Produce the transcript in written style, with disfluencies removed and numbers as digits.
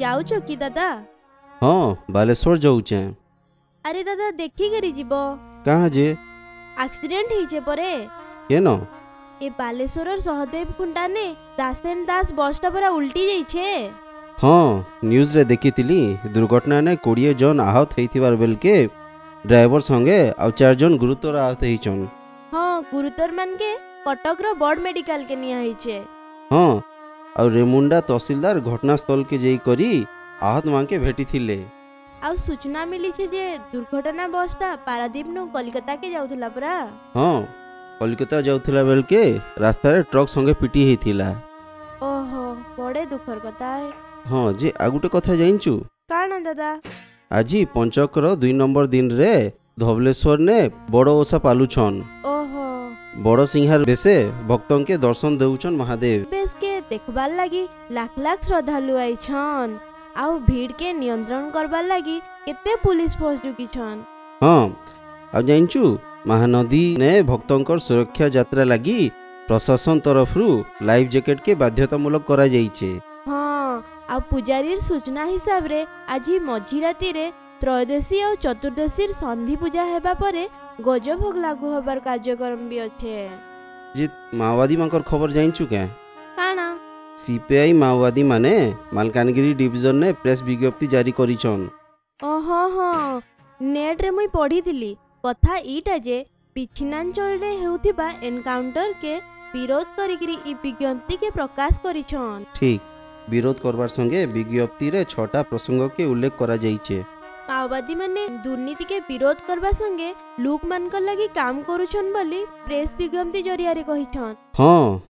जाऊचो कि दादा? हाँ बालेश्वर जाऊचे। अरे दादा देखी करी जीवो। कहाँ जे? एक्सीडेंट होइछे परे। केन? ए बालेश्वर सहदेव कुंडा ने दासेन दास बसटा पूरा उल्टी जाइछे। हाँ न्यूज रे देखी दुर्घटना ने 20 जन आहत होइथिबार बेल के ड्राइवर संगे आ 4 जन गुरुतर आहत होइछन। हाँ गुरुतर मान के कटक रो बड़ मेडिकल के निया होइछे। हाँ और रेमुंडा तहसीलदार घटनास्थल के जाई करी आहत मान के भेटी थिले। आ सूचना मिली छे जे दुर्घटना बसटा पारादीप नु कोलकाता के जाउथला परा। हाँ कोलकाता जाउथला बेल के रास्ता रे ट्रक संगे पिटी हेथिला। ओहो बड़े दुखर कथा है। हाँ जे आगुटे कथा जाइंचु काना दादा? आजी पंचकर 2 नंबर दिन रे धवलेश्वर ने बड़ ओषा पालुछन। ओहो बड़ सिंहार बेसे भक्तों के दर्शन देउछन महादेव। बेस के देखबार लागी लाख लाख श्रद्धालु आइछन आउ भीड़ के नियंत्रण करबार लागी केते पुलिस फोर्स जुकिछन। हाँ आ जाइंचु महानदी ने भक्तों सुरक्षा यात्रा लगी प्रशासन तरफ लाइफ जैकेट के बाध्यतामूलक करा जाइछे। हाँ आ पुजारीर सूचना हिसाब रे आज मझी राति रे त्रयोदशी और चतुर्दशी संधि पूजा हेबा परे गज भोग लागू होबार कार्यक्रम भी अच्छे। जे माओवादी मानकर खबर जाइंचु क्या? काना? सीपीआई माओवादी माने मालकानगिरी डिविजन ने प्रेस विज्ञप्ति जारी करिछन। ओहो हाँ नेट रे मुई पढ़ी थिली कथा ईटा जे पिछिनांचल रे हेउथिबा एनकाउंटर के विरोध करिकरी ई विज्ञप्ति के प्रकाश करिछन। ठीक विरोध करबार संगे विज्ञप्ति रे 6टा प्रसंग के उल्लेख करा जाइछे। माओवादी माने दुर्नीति के विरोध करबा संगे लोक मानकर लगी काम करूछन बोली प्रेस विज्ञप्ति जरिया रे कहिछन। हाँ